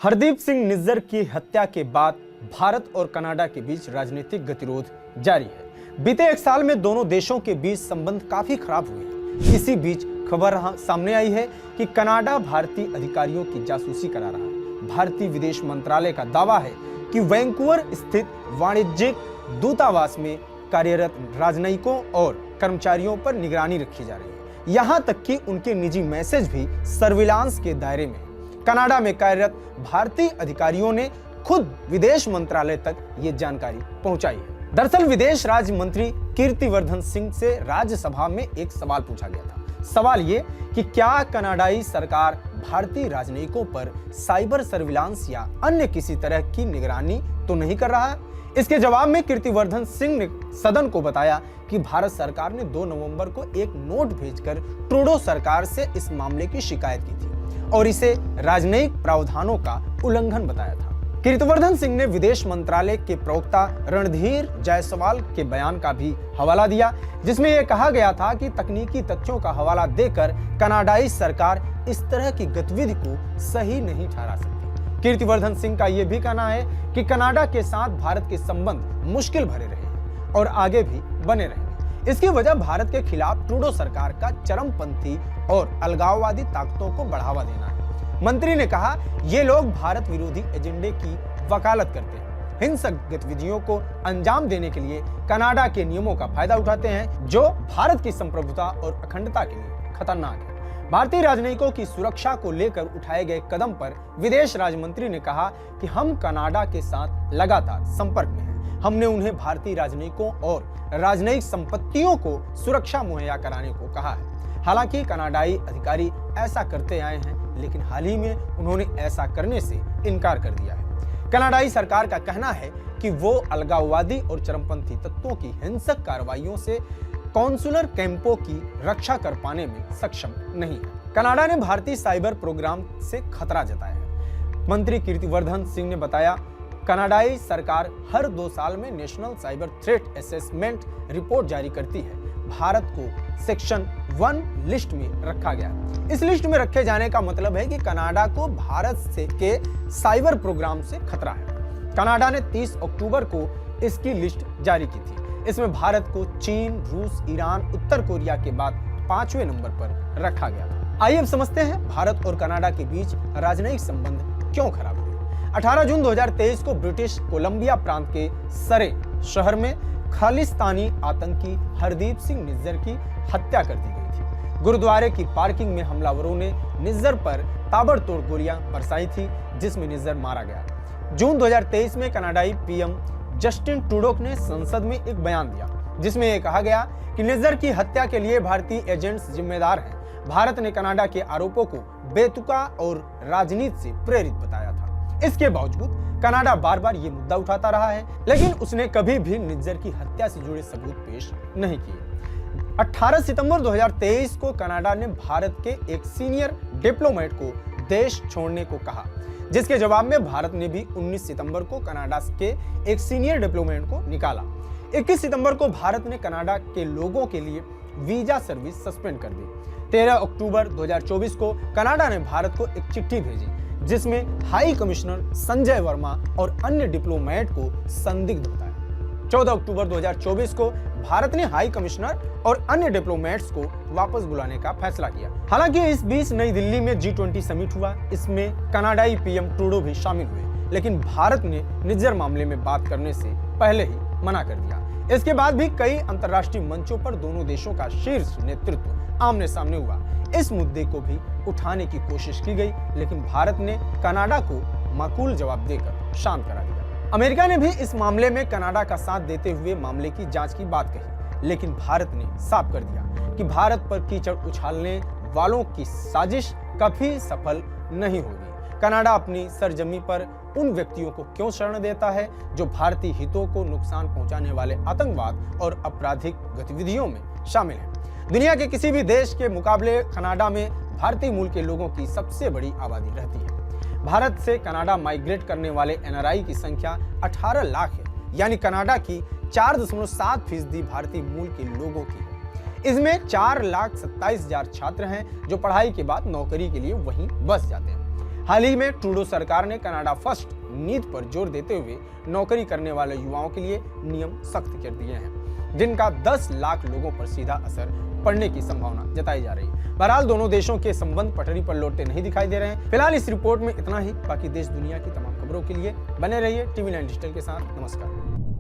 हरदीप सिंह निज्जर की हत्या के बाद भारत और कनाडा के बीच राजनीतिक गतिरोध जारी है। बीते एक साल में दोनों देशों के बीच संबंध काफी खराब हुए हैं। इसी बीच खबर सामने आई है कि कनाडा भारतीय अधिकारियों की जासूसी करा रहा है। भारतीय विदेश मंत्रालय का दावा है कि वैंकूवर स्थित वाणिज्यिक दूतावास में कार्यरत राजनयिकों और कर्मचारियों पर निगरानी रखी जा रही है। यहां तक कि उनके निजी मैसेज भी सर्विलांस के दायरे में है। कनाडा में कार्यरत भारतीय अधिकारियों ने खुद विदेश मंत्रालय तक ये जानकारी पहुंचाई है। दरअसल विदेश राज्य मंत्री कीर्तिवर्धन सिंह से राज्यसभा में एक सवाल पूछा गया था। सवाल ये कि क्या कनाडाई सरकार भारतीय राजनयिकों पर साइबर सर्विलांस या अन्य किसी तरह की निगरानी तो नहीं कर रहा है। इसके जवाब में कीर्तिवर्धन सिंह ने सदन को बताया कि भारत सरकार ने 2 नवंबर को एक नोट भेजकर ट्रूडो सरकार से इस मामले की शिकायत की थी और इसे राजनयिक प्रावधानों का उल्लंघन बताया था। कीर्तिवर्धन सिंह ने विदेश मंत्रालय के प्रवक्ता रणधीर जायसवाल के बयान का भी हवाला दिया, जिसमें यह कहा गया था कि तकनीकी तथ्यों का हवाला देकर कनाडाई सरकार इस तरह की गतिविधि को सही नहीं ठहरा सकती। कीर्तिवर्धन सिंह का यह भी कहना है कि कनाडा के साथ भारत के संबंध मुश्किल भरे रहे हैं और आगे भी बने रहेंगे। इसकी वजह भारत के खिलाफ ट्रूडो सरकार का चरमपंथी और अलगाववादी ताकतों को बढ़ावा देना है। मंत्री ने कहा, ये लोग भारत विरोधी एजेंडे की वकालत करते हैं, हिंसक गतिविधियों को अंजाम देने के लिए कनाडा के नियमों का फायदा उठाते हैं, जो भारत की संप्रभुता और अखंडता के लिए खतरनाक है। भारतीय राजनयिकों की सुरक्षा को लेकर उठाए गए कदम पर विदेश राज्य मंत्री ने कहा कि हम कनाडा के साथ लगातार संपर्क में हैं। हमने उन्हें भारतीय राजनयिकों और राजनयिक संपत्तियों को सुरक्षा मुहैया कराने को कहा है। हालांकि कनाडाई अधिकारी ऐसा करते आए हैं, लेकिन हाल ही में उन्होंने ऐसा करने से इनकार कर दिया है। कनाडाई सरकार का कहना है कि वो अलगाववादी और चरमपंथी तत्वों की हिंसक कार्रवाइयों से कॉन्सुलर कैंपों की रक्षा कर पाने में सक्षम नहीं है। कनाडा ने भारतीय साइबर प्रोग्राम से खतरा जताया है। मंत्री कीर्तिवर्धन सिंह ने बताया, कनाडाई सरकार हर 2 साल में national cyber threat assessment report जारी करती है। भारत को सेक्शन 1 लिस्ट में रखा गया। इस लिस्ट में रखे जाने का मतलब है कि कनाडा को भारत से के साइबर प्रोग्राम से खतरा है। कनाडा ने 30 अक्टूबर को इसकी लिस्ट जारी की थी। इसमें भारत को चीन, रूस, ईरान, उत्तर कोरिया के बाद 5वें नंबर पर रखा गया था। आइए अब समझते हैं भारत और कनाडा के बीच राजनयिक संबंध क्यों खराब हुए। 18 जून 2023 को ब्रिटिश कोलंबिया प्रांत के सरे शहर में खालिस्तानी आतंकी हरदीप सिंह निज्जर की हत्या कर दी गई थी। गुरुद्वारे की पार्किंग में हमलावरों ने निज्जर पर ताबड़तोड़ गोलियां बरसाई थी, जिसमें निज्जर मारा गया। जून 2023 में कनाडाई पीएम जस्टिन ट्रूडो ने संसद में एक बयान दिया, जिसमें यह कहा गया कि निज्जर की हत्या के लिए भारतीय एजेंट्स जिम्मेदार हैं। भारत ने कनाडा के आरोपों को बेतुका और राजनीति से प्रेरित बताया था। इसके बावजूद कनाडा बार बार ये मुद्दा उठाता रहा है, लेकिन उसने कभी भी निज्जर की हत्या से जुड़े सबूत पेश नहीं किए। 18 सितंबर 2023 को कनाडा ने भारत के एक सीनियर डिप्लोमेट को देश छोड़ने को कहा, जिसके जवाब में भारत ने भी 19 सितंबर को कनाडा के एक सीनियर डिप्लोमेट को निकाला। 21 सितंबर को भारत ने कनाडा के लोगों के लिए वीजा सर्विस सस्पेंड कर दी। 13 अक्टूबर 2024 को कनाडा ने भारत को एक चिट्ठी भेजी, जिसमें हाई कमिश्नर संजय वर्मा और अन्य डिप्लोमेट को संदिग्ध बताया। 14 अक्टूबर 2024 को भारत ने हाई कमिश्नर और अन्य डिप्लोमेट्स को वापस बुलाने का फैसला किया। हालांकि इस बीच नई दिल्ली में G20 समिट हुआ। इसमें कनाडाई पीएम ट्रूडो भी शामिल हुए, लेकिन भारत ने निज्जर मामले में बात करने से पहले ही मना कर दिया। इसके बाद भी कई अंतर्राष्ट्रीय मंचों पर दोनों देशों का शीर्ष नेतृत्व आमने सामने हुआ। इस मुद्दे को भी उठाने की कोशिश की गई, लेकिन भारत ने कनाडा को माकूल जवाब देकर शांत करा दिया। अमेरिका ने भी इस मामले में कनाडा का साथ देते हुए मामले की जांच की बात कही, लेकिन भारत ने साफ कर दिया कि भारत पर कीचड़ उछालने वालों की साजिश कभी सफल नहीं होगी। कनाडा अपनी सरजमी पर उन व्यक्तियों को क्यों शरण देता है जो भारतीय हितों को नुकसान पहुंचाने वाले आतंकवाद और आपराधिक गतिविधियों में शामिल हैं। दुनिया के किसी भी देश के मुकाबले कनाडा में भारतीय मूल के लोगों की सबसे बड़ी आबादी रहती है। भारत से कनाडा माइग्रेट करने वाले एनआरआई की संख्या 18 लाख है, यानी कनाडा की 4.7% भारतीय मूल के लोगों की है। इसमें 4,27,000 छात्र हैं जो पढ़ाई के बाद नौकरी के लिए वहीं बस जाते हैं। हाल ही में ट्रूडो सरकार ने कनाडा फर्स्ट नीति पर जोर देते हुए नौकरी करने वाले युवाओं के लिए नियम सख्त कर दिए हैं, जिनका 10 लाख लोगों पर सीधा असर पड़ने की संभावना जताई जा रही है। बहरहाल दोनों देशों के संबंध पटरी पर लौटते नहीं दिखाई दे रहे हैं। फिलहाल इस रिपोर्ट में इतना ही। बाकी देश दुनिया की तमाम खबरों के लिए बने रहिए TV9 डिजिटल के साथ। नमस्कार।